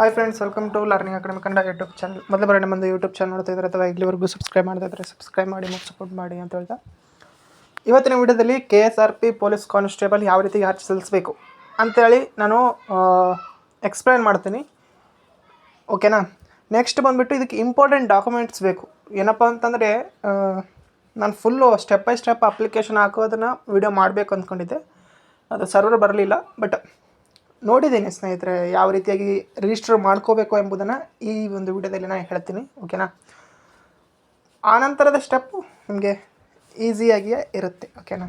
Hi friends, welcome to learning academy Kannada YouTube channel. ಮೊದಲ ಬಾರಿ ನಮ್ಮದು ಯೂಟ್ಯೂಬ್ ಚಾನಲ್ ನೋಡ್ತಾ ಇದ್ದಾರೆ ಅಥವಾ ಇಲ್ಲಿವರೆಗೂ ಸಬ್ಸ್ಕ್ರೈಬ್ ಮಾಡ್ತಾ ಇದ್ದಾರೆ ಸಬ್ಸ್ಕ್ರೈಬ್ ಮಾಡಿ ಮತ್ತು ಸಪೋರ್ಟ್ ಮಾಡಿ ಅಂತ ಹೇಳ್ತಾ ಇವತ್ತಿನ ವಿಡಿಯೋದಲ್ಲಿ KSRP ಪೊಲೀಸ್ ಕಾನ್ಸ್ಟೇಬಲ್ ಯಾವ ರೀತಿ ಅರ್ಜಿ ಸಲ್ಲಿಸಬೇಕು ಅಂತೇಳಿ ನಾನು ಎಕ್ಸ್ಪ್ಲೈನ್ ಮಾಡ್ತೀನಿ. ಓಕೆನಾ. ನೆಕ್ಸ್ಟ್ ಬಂದುಬಿಟ್ಟು ಇದಕ್ಕೆ ಇಂಪಾರ್ಟೆಂಟ್ ಡಾಕ್ಯುಮೆಂಟ್ಸ್ ಬೇಕು. ಏನಪ್ಪ ಅಂತಂದರೆ ನಾನು full step by step application ಹಾಕೋದನ್ನು ವಿಡಿಯೋ ಮಾಡಬೇಕು ಅಂದ್ಕೊಂಡಿದ್ದೆ. ಅದು ಸರ್ವರ್ ಬರಲಿಲ್ಲ. ಬಟ್ ನೋಡಿದ್ದೀನಿ ಸ್ನೇಹಿತರೆ, ಯಾವ ರೀತಿಯಾಗಿ ರಿಜಿಸ್ಟರ್ ಮಾಡ್ಕೋಬೇಕು ಎಂಬುದನ್ನು ಈ ಒಂದು ವಿಡಿಯೋದಲ್ಲಿ ನಾನು ಹೇಳ್ತೀನಿ. ಓಕೆನಾ. ಆನಂತರದ ಸ್ಟೆಪ್ಪು ನಿಮಗೆ ಈಸಿಯಾಗಿಯೇ ಇರುತ್ತೆ. ಓಕೆನಾ.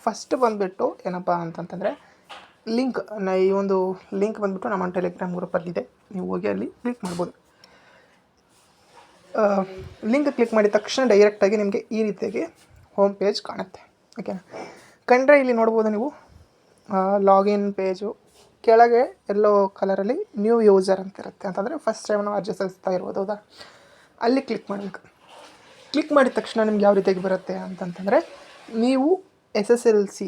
ಫಸ್ಟ್ ಬಂದುಬಿಟ್ಟು ಏನಪ್ಪ ಅಂತಂತಂದರೆ ಲಿಂಕ್, ಈ ಒಂದು ಲಿಂಕ್ ಬಂದುಬಿಟ್ಟು ನಮ್ಮ ಟೆಲಿಗ್ರಾಮ್ ಗ್ರೂಪಲ್ಲಿದೆ. ನೀವು ಹೋಗಿ ಅಲ್ಲಿ ಕ್ಲಿಕ್ ಮಾಡ್ಬೋದು. ಲಿಂಕ್ ಕ್ಲಿಕ್ ಮಾಡಿದ ತಕ್ಷಣ ಡೈರೆಕ್ಟಾಗಿ ನಿಮಗೆ ಈ ರೀತಿಯಾಗಿ ಹೋಮ್ ಪೇಜ್ ಕಾಣುತ್ತೆ. ಓಕೆನಾ. ಕಂಡ್ರೆ ಇಲ್ಲಿ ನೋಡ್ಬೋದು ನೀವು ಲಾಗಿನ್ ಪೇಜು ಕೆಳಗೆ ಎಲ್ಲೋ ಕಲರಲ್ಲಿ ನ್ಯೂ ಯೂಸರ್ ಅಂತ ಇರುತ್ತೆ. ಅಂತಂದರೆ ಫಸ್ಟ್ ಟೈಮ್ ನಾವು ಅರ್ಜಿ ಸಲ್ಲಿಸ್ತಾ ಇರ್ಬೋದು. ಹೌದಾ. ಅಲ್ಲಿ ಕ್ಲಿಕ್ ಮಾಡಬೇಕು. ಕ್ಲಿಕ್ ಮಾಡಿದ ತಕ್ಷಣ ನಿಮ್ಗೆ ಯಾವ ರೀತಿಯಾಗಿ ಬರುತ್ತೆ ಅಂತಂತಂದರೆ, ನೀವು SSLC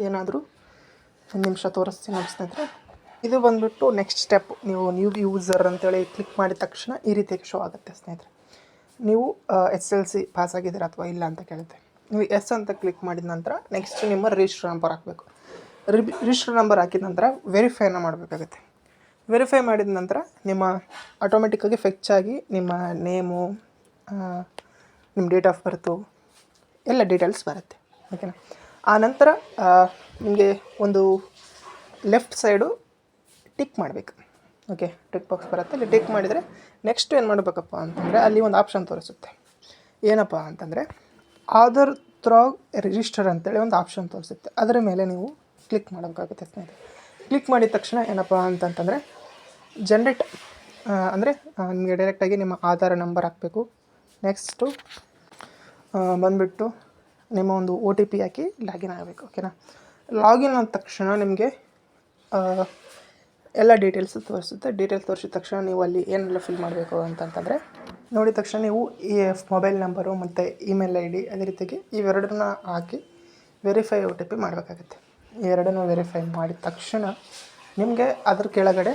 ಏನಾದರೂ ಒಂದು ನಿಮಿಷ ತೋರಿಸ್ತೀನಿ ನೋಡಿ ಸ್ನೇಹಿತರೆ. ಇದು ಬಂದುಬಿಟ್ಟು ನೆಕ್ಸ್ಟ್ ಸ್ಟೆಪ್. ನೀವು ನ್ಯೂ ಯೂಸರ್ ಅಂತೇಳಿ ಕ್ಲಿಕ್ ಮಾಡಿದ ತಕ್ಷಣ ಈ ರೀತಿಯಾಗಿ ಶೋ ಆಗುತ್ತೆ ಸ್ನೇಹಿತರೆ. ನೀವು SSLC ಪಾಸ್ ಆಗಿದ್ದೀರಾ ಅಥವಾ ಇಲ್ಲ ಅಂತ ಕೇಳುತ್ತೆ. ನೀವು ಎಸ್ ಅಂತ ಕ್ಲಿಕ್ ಮಾಡಿದ ನಂತರ ನೆಕ್ಸ್ಟ್ ನಿಮ್ಮ ರಿಜಿಸ್ಟರ್ ನಂಬರ್ ಹಾಕಬೇಕು. ರಿಜಿಸ್ಟರ್ ನಂಬರ್ ಹಾಕಿದ ನಂತರ ವೆರಿಫೈನ ಮಾಡಬೇಕಾಗುತ್ತೆ. ವೆರಿಫೈ ಮಾಡಿದ ನಂತರ ನಿಮ್ಮ ಆಟೋಮೆಟಿಕ್ಕಾಗಿ ಫೆಚ್ ಆಗಿ ನಿಮ್ಮ ನೇಮು, ನಿಮ್ಮ ಡೇಟ್ ಆಫ್ ಬರ್ತು ಎಲ್ಲ ಡೀಟೇಲ್ಸ್ ಬರುತ್ತೆ. ಓಕೆನಾ. ಆ ನಂತರ ನಿಮಗೆ ಒಂದು ಲೆಫ್ಟ್ ಸೈಡು ಟಿಕ್ ಮಾಡಬೇಕು. ಓಕೆ, ಟಿಕ್ ಬಾಕ್ಸ್ ಬರುತ್ತೆ. ಅಲ್ಲಿ ಟಿಕ್ ಮಾಡಿದರೆ ನೆಕ್ಸ್ಟ್ ಏನು ಮಾಡಬೇಕಪ್ಪ ಅಂತಂದರೆ ಅಲ್ಲಿ ಒಂದು ಆಪ್ಷನ್ ತೋರಿಸುತ್ತೆ. ಏನಪ್ಪ ಅಂತಂದರೆ ಆಧಾರ್ ಥ್ರೂ ರಿಜಿಸ್ಟರ್ ಅಂತೇಳಿ ಒಂದು ಆಪ್ಷನ್ ತೋರಿಸುತ್ತೆ. ಅದರ ಮೇಲೆ ನೀವು ಕ್ಲಿಕ್ ಮಾಡಬೇಕಾಗುತ್ತೆ ಸ್ನೇಹಿತರೆ. ಕ್ಲಿಕ್ ಮಾಡಿದ ತಕ್ಷಣ ಏನಪ್ಪ ಅಂತಂತಂದರೆ ಜನ್ರೇಟ್ ಅಂದರೆ ನಿಮಗೆ ಡೈರೆಕ್ಟಾಗಿ ನಿಮ್ಮ ಆಧಾರ್ ನಂಬರ್ ಹಾಕಬೇಕು. ನೆಕ್ಸ್ಟು ಬಂದುಬಿಟ್ಟು ನಿಮ್ಮ ಒಂದು OTP ಹಾಕಿ ಲಾಗಿನ್ ಆಗಬೇಕು. ಓಕೆನಾ. ಲಾಗಿನ್ ಆದ ತಕ್ಷಣ ನಿಮಗೆ ಎಲ್ಲ ಡೀಟೇಲ್ಸು ತೋರಿಸುತ್ತೆ. ಡೀಟೇಲ್ಸ್ ತೋರಿಸಿದ ತಕ್ಷಣ ನೀವು ಅಲ್ಲಿ ಏನೆಲ್ಲ ಫಿಲ್ ಮಾಡಬೇಕು ಅಂತಂತಂದರೆ ನೋಡಿದ ತಕ್ಷಣ ನೀವು ಮೊಬೈಲ್ ನಂಬರು ಮತ್ತು ಇಮೇಲ್ ID ಅದೇ ರೀತಿಯಾಗಿ ಇವೆರಡನ್ನ ಹಾಕಿ ವೆರಿಫೈ OTP ಮಾಡಬೇಕಾಗುತ್ತೆ. ಎರಡನ್ನೂ ವೆರಿಫೈ ಮಾಡಿದ ತಕ್ಷಣ ನಿಮಗೆ ಅದ್ರ ಕೆಳಗಡೆ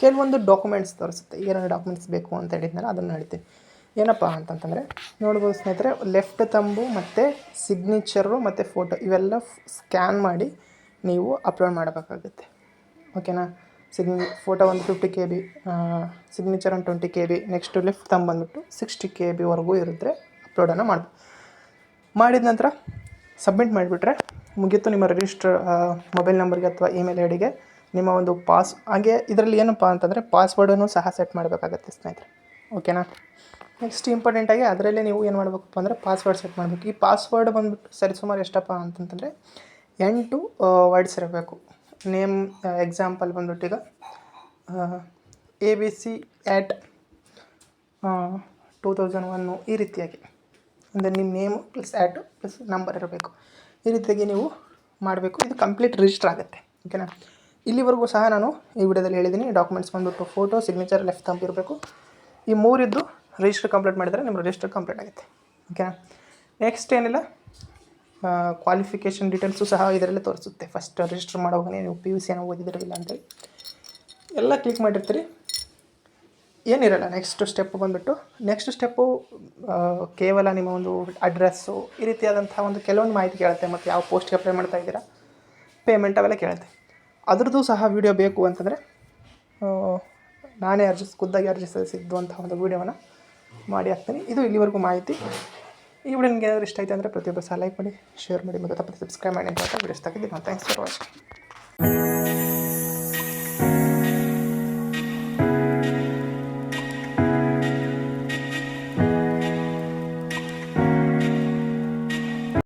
ಕೆಲವೊಂದು ಡಾಕ್ಯುಮೆಂಟ್ಸ್ ತೋರಿಸುತ್ತೆ. ಏನೇನು ಡಾಕ್ಯುಮೆಂಟ್ಸ್ ಬೇಕು ಅಂತ ಹೇಳಿದ್ನಲ್ಲ ಅದನ್ನು ಹೇಳ್ತೀನಿ. ಏನಪ್ಪ ಅಂತಂತಂದರೆ ನೋಡ್ಬೋದು ಸ್ನೇಹಿತರೆ, ಲೆಫ್ಟ್ ತಂಬು ಮತ್ತು ಸಿಗ್ನೇಚರು ಮತ್ತು ಫೋಟೋ ಇವೆಲ್ಲ ಸ್ಕ್ಯಾನ್ ಮಾಡಿ ನೀವು ಅಪ್ಲೋಡ್ ಮಾಡಬೇಕಾಗುತ್ತೆ. ಓಕೆನಾ. ಫೋಟೋ ಒಂದು 50 KB, ಸಿಗ್ನೇಚರ್ ಒಂದು 20 KB, ನೆಕ್ಸ್ಟು ಲೆಫ್ಟ್ ತಂಬ್ ಬಂದುಬಿಟ್ಟು 60 KBವರೆಗೂ ಇರುತ್ತೆ. ಅಪ್ಲೋಡನ್ನು ಮಾಡಿದ ನಂತರ ಸಬ್ಮಿಟ್ ಮಾಡಿಬಿಟ್ರೆ ಮುಗೀತು. ನಿಮ್ಮ ರಿಜಿಸ್ಟರ್ ಮೊಬೈಲ್ ನಂಬರ್ಗೆ ಅಥವಾ ಇಮೇಲ್ IDಗೆ ನಿಮ್ಮ ಒಂದು ಹಾಗೆ ಇದರಲ್ಲಿ ಏನಪ್ಪ ಅಂತಂದರೆ ಪಾಸ್ವರ್ಡನ್ನು ಸಹ ಸೆಟ್ ಮಾಡಬೇಕಾಗತ್ತೆ ಸ್ನೇಹಿತರೆ. ಓಕೆನಾ. ನೆಕ್ಸ್ಟ್ ಇಂಪಾರ್ಟೆಂಟಾಗಿ ಅದರಲ್ಲೇ ನೀವು ಏನು ಮಾಡಬೇಕಪ್ಪ ಅಂದರೆ ಪಾಸ್ವರ್ಡ್ ಸೆಟ್ ಮಾಡಬೇಕು. ಈ ಪಾಸ್ವರ್ಡ್ ಬಂದುಬಿಟ್ಟು ಸರಿಸುಮಾರು ಎಷ್ಟಪ್ಪ ಅಂತಂತಂದರೆ 8 ವರ್ಡ್ಸ್ ಇರಬೇಕು. ನೇಮ್ ಎಕ್ಸಾಂಪಲ್ ಬಂದುಬಿಟ್ಟು ಈಗ ABC@2001 ಈ ರೀತಿಯಾಗಿ ಅಂದರೆ ನಿಮ್ಮ ನೇಮು ಪ್ಲಸ್ ಪ್ಲಸ್ ನಂಬರ್ ಇರಬೇಕು. ಈ ರೀತಿಯಾಗಿ ನೀವು ಮಾಡಬೇಕು. ಇದು ಕಂಪ್ಲೀಟ್ ರಿಜಿಸ್ಟರ್ ಆಗುತ್ತೆ. ಓಕೆನಾ. ಇಲ್ಲಿವರೆಗೂ ಸಹ ನಾನು ಈ ವಿಡಿಯೋದಲ್ಲಿ ಹೇಳಿದ್ದೀನಿ. ಡಾಕ್ಯುಮೆಂಟ್ಸ್ ಬಂದುಬಿಟ್ಟು ಫೋಟೋ, ಸಿಗ್ನೇಚರ್, ಲೆಫ್ಟ್ ತಂಬ್ ಇರಬೇಕು. ಈ ಮೂರಿದ್ದು ರಿಜಿಸ್ಟರ್ ಕಂಪ್ಲೀಟ್ ಮಾಡಿದರೆ ನಿಮ್ಮ ರಿಜಿಸ್ಟರ್ ಕಂಪ್ಲೀಟ್ ಆಗುತ್ತೆ. ಓಕೆನಾ. ನೆಕ್ಸ್ಟ್ ಏನಿಲ್ಲ, ಕ್ವಾಲಿಫಿಕೇಷನ್ ಡೀಟೇಲ್ಸು ಸಹ ಇದರಲ್ಲೇ ತೋರಿಸುತ್ತೆ. ಫಸ್ಟ್ ರಿಜಿಸ್ಟರ್ ಮಾಡೋವಾಗ ನೀವು PUC ಏನೋ ಓದಿದಿರಲಿಲ್ಲ ಅಂತೇಳಿ ಎಲ್ಲ ಕ್ಲಿಕ್ ಮಾಡಿರ್ತೀರಿ, ಏನಿರಲ್ಲ. ನೆಕ್ಸ್ಟ್ ಸ್ಟೆಪ್ಪು ಕೇವಲ ನಿಮ್ಮ ಒಂದು ಅಡ್ರೆಸ್ಸು ಈ ರೀತಿಯಾದಂಥ ಒಂದು ಕೆಲವೊಂದು ಮಾಹಿತಿ ಕೇಳುತ್ತೆ. ಮತ್ತು ಯಾವ ಪೋಸ್ಟ್ಗೆ ಅಪ್ಲೈ ಮಾಡ್ತಾ ಇದ್ದೀರಾ, ಪೇಮೆಂಟ್ ಅವೆಲ್ಲ ಕೇಳುತ್ತೆ. ಅದ್ರದ್ದು ಸಹ ವೀಡಿಯೋ ಬೇಕು ಅಂತಂದರೆ ನಾನೇ ಖುದ್ದಾಗಿ ಅರ್ಜಿ ಸಲ್ಲಿಸಿದ್ದು ಅಂತ ಒಂದು ವೀಡಿಯೋವನ್ನು ಮಾಡಿ ಹಾಕ್ತೀನಿ. ಇದು ಇಲ್ಲಿವರೆಗೂ ಮಾಹಿತಿ. ಈ ವಿಡಿಯೋ ನಿಮಗೆ ಏನಾದರೂ ಇಷ್ಟ ಆಯಿತು ಅಂದರೆ ಪ್ರತಿಯೊಬ್ಬರು ಸಹ ಲೈಕ್ ಮಾಡಿ, ಶೇರ್ ಮಾಡಿ ಮತ್ತು ತಪ್ಪದೆ ಸಬ್ಸ್ಕ್ರೈಬ್ ಮಾಡಿ ಅಂತ ವಿಡಿಯೋಸ್ ತೆಗೆದಿದ್ದೀನಿ. Thanks for watching.